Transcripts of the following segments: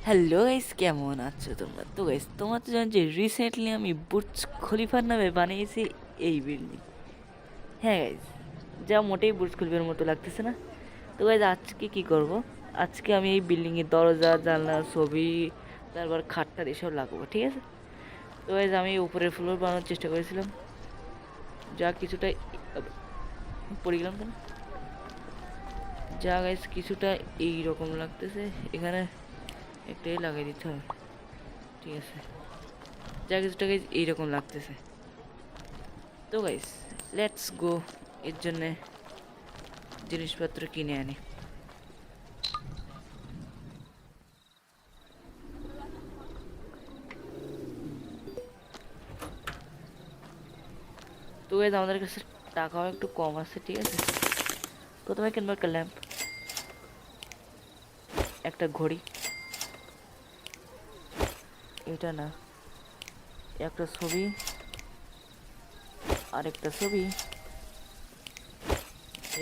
Hello guys, কেমন আছো তোমরা? তো গাইস, তোমরা তো জানো যে রিসেন্টলি আমি বুর্জ খলিফার নামে বানিয়েছি এই বিল্ডিং। হ্যাঁ গাইস, যা মোটেই বুর্জ খলিফার মতো লাগতেছে না। তো গাইস, আজকে কি করব? আজকে আমি এই বিল্ডিংয়ের দরজা, জানলা, ছবি, তারপর খাটটার এসব লাগাবো, ঠিক আছে? তো গাইস, আমি উপরের ফ্লোর বানানোর চেষ্টা করেছিলাম, যা কিছুটা পড়ে গেলাম কেন, যা গাইস কিছুটা এইরকম লাগতেছে। এখানে একটাই লাগাই দিতে হবে, ঠিক আছে? যা কিছুটা গাইস এইরকম লাগতেছে। তো গাইস, লেটস গো এর জন্যে জিনিসপত্র কিনে আনি। তো গাইস, আমাদের কাছে টাকাও একটু কম আছে, ঠিক আছে? প্রথমে কিনবো একটা ল্যাম্প, একটা ঘড়ি, এটা না, একটা ছবি, আর একটা ছবি,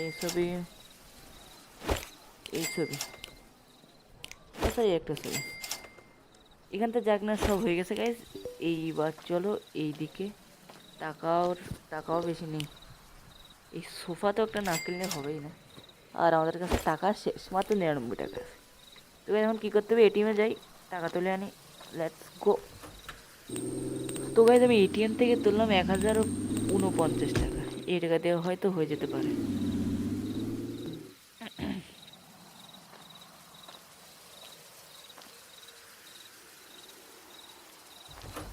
এই ছবি, এই ছবি, আচ্ছা এই একটা ছবি। এখান থেকে যাক না, সব হয়ে গেছে গাইস। এইবার চলো এই দিকে। টাকাও টাকাও বেশি নেই, এই সোফা তো একটা না কিনলে হবেই না। আর আমাদের কাছে টাকা শেষ, মাত্র 99 টাকা আছে। তো এখন কী করতে হবে? এটিএমে যাই, টাকা তুলে আনি। Let's go. তো গাইজ, আমি এটিএম থেকে তুললাম 1049 টাকা। এই টাকা দিয়ে হয়তো হয়ে যেতে পারে।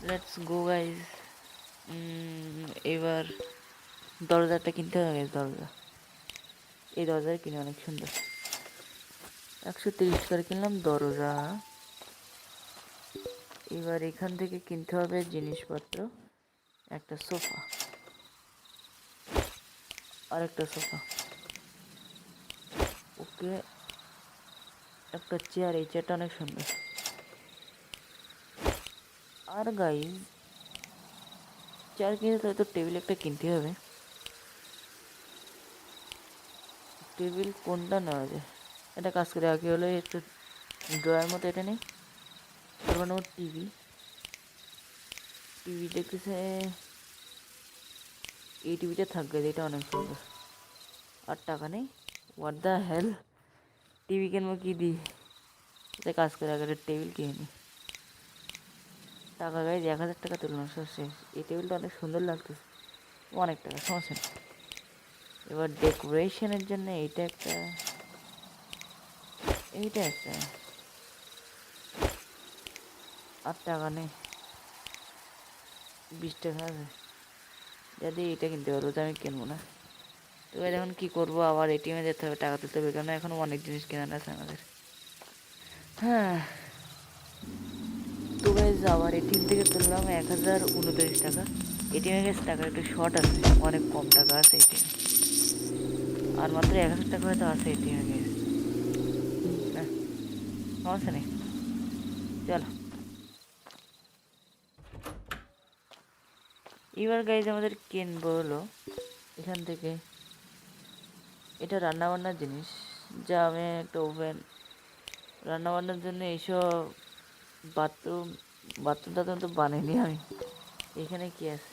Let's go guys. এবার দরজাটা কিনতে হবে গাইজ। দরজা, এই দরজাটা কিনে অনেক সুন্দর। 130 করে কিনলাম দরজা। এবার এখান থেকে কিনতে হবে জিনিসপত্র, একটা সোফা, আর একটা সোফা, ওকে, একটা চেয়ার। এই চেয়ারটা অনেক সুন্দর। আর গাইজ, চেয়ার কিনতে হয়তো টেবিল একটা কিনতে হবে। টেবিল কোনটা নেওয়া যায়? এটা কাজ করে আগে হলো একটু ড্রয়ার মতো এটা নেই। তারপর নেবো টিভি। টিভি দেখতেছে, এই টিভিটা থাকবে, এটা অনেক সুন্দর। আর টাকা নেই, হোয়াট দ্য হেল। টিভি কিনবো কি দিই? এটা কাজ করে আগে টেবিল কিনে নিই। টাকা গাইজ 1000 টাকা তুললাম, সব শেষ। এই টেবিলটা অনেক সুন্দর লাগতেছে, অনেক টাকা, সমস্যা নেই। এবার ডেকোরেশনের জন্য এইটা একটা, এইটা একটা। আর টাকা নেই, 20 টাকা আছে, যদি এটা কিনতে পারবো তো আমি কিনবো না। তো এবার এখন কী করবো? আবার এটিএমে যেতে হবে, টাকা তুলতে হবে, কেন এখনও অনেক জিনিস কেনার আছে আমাদের। হ্যাঁ। তো গাইজ, আবার এটিএম থেকে তুললাম 1039 টাকা। এটিএমে গেছে, টাকা একটু শর্ট আছে, অনেক কম টাকা আছে এটিএমে। আর মাত্র 1000 টাকা হয়তো আছে এটিএমে গেছে। না, সমস্যা নেই, চলো। এবার গাইজ আমাদের কিনবো হলো এখান থেকে, এটা রান্নাবান্নার জিনিস, যা আমি একটা ওভেন, রান্নাবান্নার জন্য এইসব। বাথরুম, বাথরুম টাথরুম তো বানাইনি আমি। এখানে কি আছে?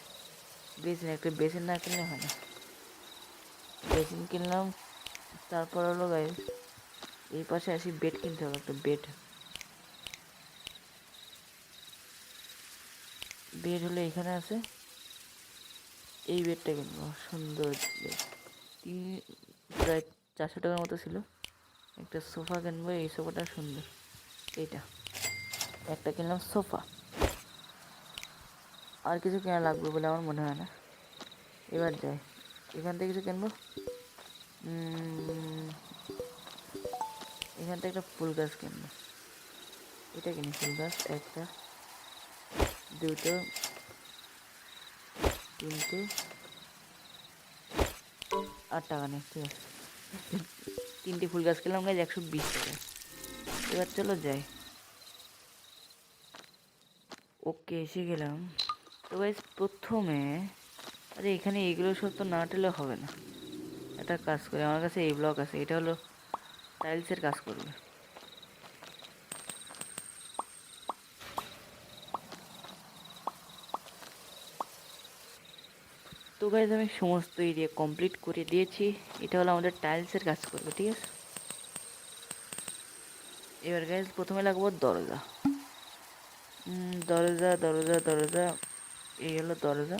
বেসিন, একটা বেসিন না কিনলে হয় না। বেসিন কিনলাম। তারপর হলো গাইজ, এই পাশে আসি, বেড কিনতে হবে, একটা বেড। বেড হলো এখানে আছে, এই বেডটা কিনবো, সুন্দর বেড। তিন, প্রায় 400 টাকার মতো ছিল। একটা সোফা কিনবো, এই সোফাটা সুন্দর, এইটা একটা কিনলাম সোফা। আর কিছু কেনা লাগবে বলে আমার মনে হয় না। এবার যাই, এখান থেকে কিছু কিনবো। এখান থেকে একটা ফুল গাছ কিনবো, এটা কিনি ফুল গাছ। একটা, দুটো, তিনটে, আর টাকা নেই, ঠিক আছে। 3টে ফুল গাছ কিনলাম গাছ 120 টাকা। এবার চলো যাই। ওকে, এসে গেলাম। তো গাইজ প্রথমে, আরে এখানে এইগুলো সব তো না টেলে হবে না। একটা কাজ করে, আমার কাছে এই ব্লক আছে, এটা হলো টাইলসের কাজ করবে। তো গাইজ আমি সমস্ত এরিয়া কমপ্লিট করে দিয়েছি। এটা হলো আমাদের টাইলসের কাজ করবে, ঠিক আছে। এবার গাইজ প্রথমে লাগবো দরজা। দরজা দরজা দরজা, এই হলো দরজা।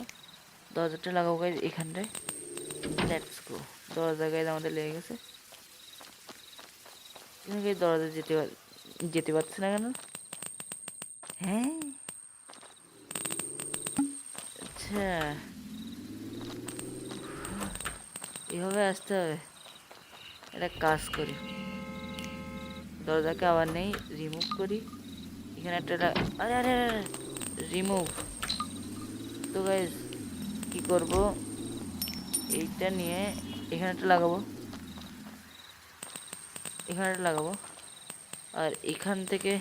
দরজাটা লাগাবো গাইজ এখানটায়। Let's go. দরজা গাইজ আমাদের লেগে গেছে। এখানে দরজা যেতে পারছে না কেন? হ্যাঁ, আচ্ছা, এভাবে আসতে হবে। একটা কাজ করি, দরজাকে আবার নেই, রিমুভ করি। এখানে একটা আরে আরে রিমুভ। তো গাইজ কি করব, এইটা নিয়ে এখানে একটা লাগাবো, এখানে একটা লাগাবো, আর এখান থেকে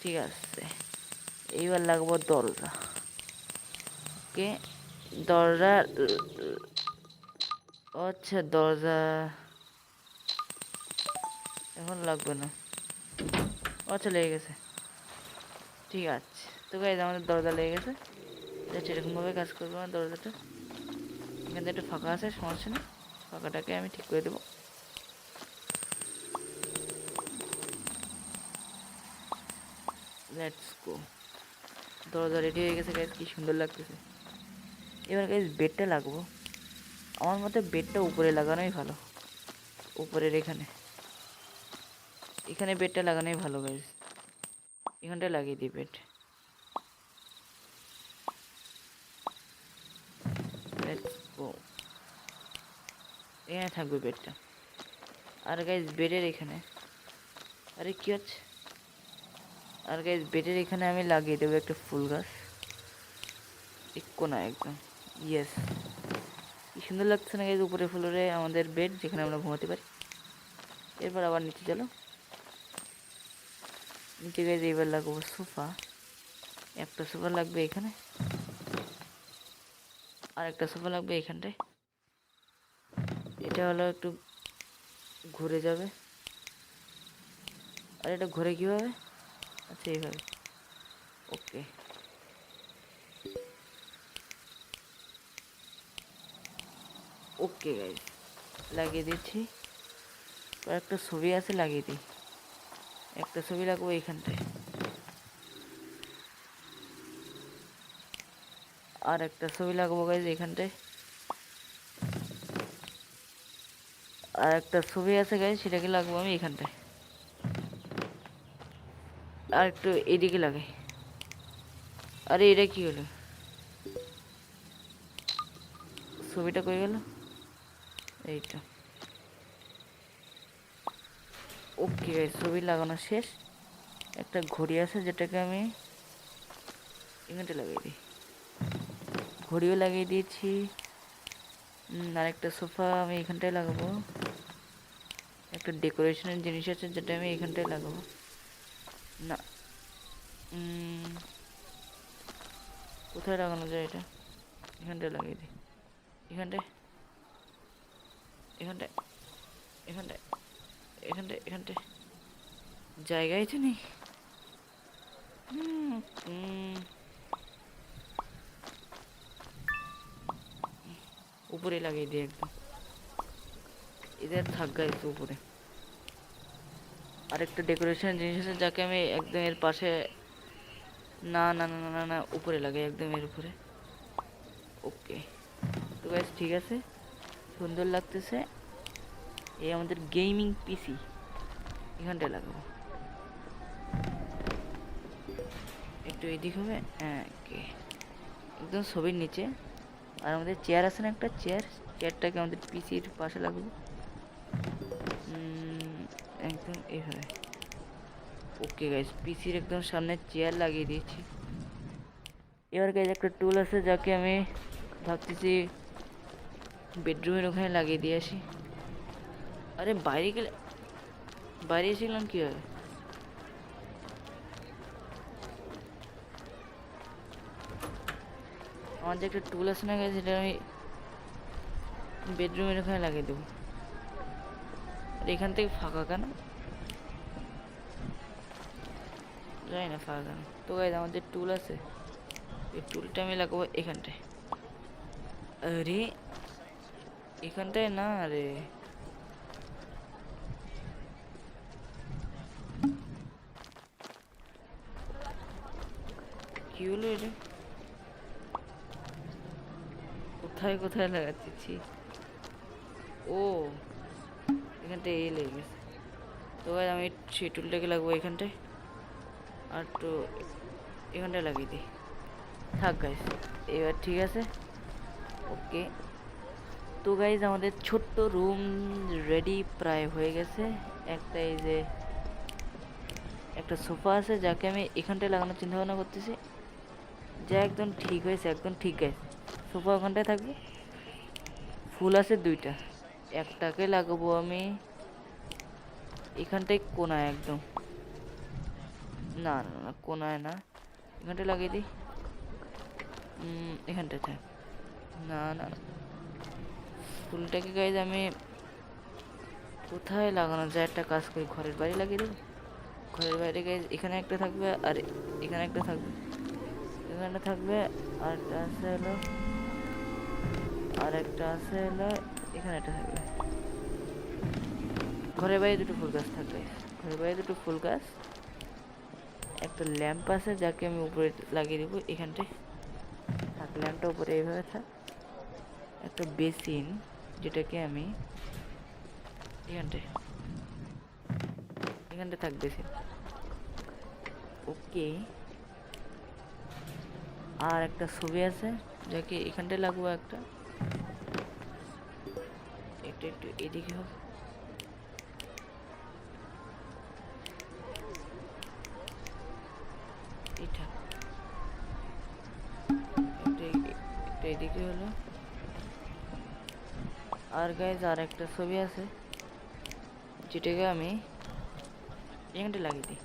ঠিক আছে। এইবার লাগাবো দরজা। ওকে, দরজা। আচ্ছা, দরজা এখন লাগবে না। আচ্ছা, লেগে গেছে, ঠিক আছে। তো গাইজ আমাদের দরজা লেগে গেছে। জাস্ট এরকমভাবে কাজ করবো না দরজাটা। এখানে একটু ফাঁকা আছে, সমস্যা নেই, ফাঁকাটাকে আমি ঠিক করে দেবো। Let's go. দরজা রেডি হয়ে গেছে গাইজ, কি সুন্দর লাগতেছে। এবার গাইজ বেডটা লাগবো। আমার মতে বেডটা উপরে লাগানোই ভালো, উপরের এখানে এখানে বেডটা লাগানোই ভালো গাইজ। এখানটায় লাগিয়ে দিই বেড। Let's go. এখানে থাকবে বেডটা। আর গাইজ বেডের এখানে, আরে কি হচ্ছে, আর গাইজ বেডের এখানে আমি লাগিয়ে দেবো একটা ফুল গাছ, এক কোনা একদম। ইয়েস, কি সুন্দর লাগছে না গাইজ উপরে ফ্লোরে আমাদের বেড, যেখানে আমরা ঘুমাতে পারি। এরপর আবার নিচে চলো। নিচে গাইজ এবার লাগবো সোফা। একটা সোফা লাগবে এখানে, আর একটা সোফা লাগবে এখানটায়। এটা হলো একটু ঘুরে যাবে। আর এটা ঘুরে কীভাবে? আচ্ছা, এইভাবে। ওকে, ওকে গাইজ, লাগিয়ে দিচ্ছি। আর একটা ছবি আছে, লাগিয়ে দিই। একটা ছবি লাগবো এইখানটায়, আর একটা ছবি লাগাবো গাইজ এখানটায়। আর একটা ছবি আছে গাইজ, সেটাকে লাগবো আমি এখানটায়। আর একটু এদিকে লাগাই। আরে এটা কি হলো, ছবিটা কই গেল? এইটা। ওকে গাইজ, ছবি লাগানো শেষ। একটা ঘড়ি আছে, যেটাকে আমি এখানটায় লাগিয়ে দিই। ঘড়িও লাগিয়ে দিয়েছি। আর একটা সোফা আমি এখানটায় লাগাবো। একটা ডেকোরেশনের জিনিস আছে, যেটা আমি এখানটায় লাগাবো। না, কোথায় লাগানো যায় এটা? এখানটায় লাগিয়ে দিই। এখানটায় এখানটায় এখানটায় এখানটায় এখানটায় জায়গায় তো নেই। উপরে লাগিয়ে দিই একদম, এদের থাক গাইজ উপরে। আরেকটা ডেকোরেশন জিনিস আছে, যাকে আমি একদম এর পাশে, না না না না না, উপরে লাগাই, একদম এর উপরে। ওকে, তো গাইজ ঠিক আছে, সুন্দর লাগতেছে। এই আমাদের গেমিং পিসি এখানটায় লাগাবো। একটু এদিক হবে, হ্যাঁ, ওকে, একদম ছবির নিচে। আর আমাদের চেয়ার আছে না, একটা চেয়ারটাকে আমাদের পিসির পাশে লাগবে, একদম এইভাবে। ওকে গাইজ, পিসির একদম সামনে চেয়ার লাগিয়ে দিয়েছি। এবার গাইজ একটা টুল আছে, যাকে আমি ভাবতেছি বেডরুমের ওখানে লাগিয়ে দিয়ে আসি। আরে বাইরে গেলে, বাইরে এসেছিলাম কীভাবে? আমার যে একটা টুল আছে না গাইজ, সেটা আমি বেডরুমের ওখানে লাগিয়ে দেবো। আর এখান থেকে ফাঁকা কেন? জানি না ফাঁকা কেন। তো গাইজ আমার যে টুল আছে, এই টুলটা আমি লাগাবো এখানটায়। আরে এখানটায় না রে, কি হলো এটা? কোথায় কোথায় লাগাচ্ছি? ও এখানটায় এই লেগে গেছে। তো ভাই আমি সেই টুলটাকে লাগবো এখানটায়, আর তো এখানটায় লাগিয়ে দিই। থাক গাইস, এবার ঠিক আছে। ওকে, তো গাইজ আমাদের ছোট্ট রুম রেডি প্রায় হয়ে গেছে। একটা এই যে একটা সোফা আছে, যাকে আমি এখানটায় লাগানোর চিন্তা ভাবনা করতেছি, যা একদম ঠিক হয়েছে, একদম ঠিক গাইজ। সোফা ওখানটায় থাকবে। ফুল আছে দুইটা, একটাকে লাগাবো আমি এখানটায় কোনায় একদম, না না না কোনায় না, এখানটায় লাগিয়ে দিই। এখানটায় থাক, না না না। ফুলটাকে গাইজ আমি কোথায় লাগানো যায়, একটা কাজ করি, ঘরের বাইরে লাগিয়ে দেবো। ঘরের বাইরে গাইজ এখানে একটা থাকবে, আর এখানে একটা থাকবে, এখানে থাকবে, আর একটা আছে হলো, আর একটা আছে হলো, এখানে একটা থাকবে। ঘরের বাইরে দুটো ফুল গাছ থাকবে, ঘরের বাইরে দুটো ফুল গাছ। একটা ল্যাম্প আছে, যাকে আমি উপরে লাগিয়ে দেবো এখানটায়। থাক, ল্যাম্পটা উপরে এইভাবে থাক। একটা বেসিন, যেটাকে আমি এখানটায়, এখানটায় থাক বেসিন। ওকে, আর একটা ছবি আছে, যাকে এখানটায় লাগবো একটা, এটা একটু এদিকে হোক। এটা একটা এদিকে হলো। আর গাইজ আর একটা ছবি আছে, যেটাকে আমি এখানটা লাগিয়ে দিই।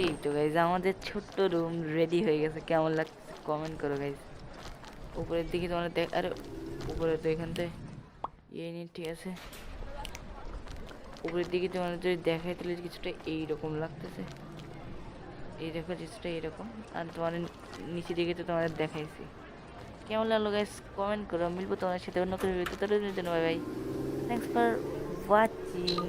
এই তো গাইজ আমাদের ছোট্ট রুম রেডি হয়ে গেছে। কেমন লাগছে কমেন্ট করো গাইজ। উপরের দিকে তোমার দেখ, আরে উপরে তো এখানটায় এই নিয়ে ঠিক আছে। উপরের দিকে তোমার যদি দেখাই তাহলে কিছুটা এইরকম লাগতেছে, এই দেখো কিছুটা এইরকম। আর তোমার নিচে দিকে তো তোমাদের দেখাইছি। কেমন লাগলো গাইজ কমেন্ট করো। মিলবো তোমার সাথে অন্য কোনো ভিডিওতে, তাদের জন্য bye bye. Thanks for watching.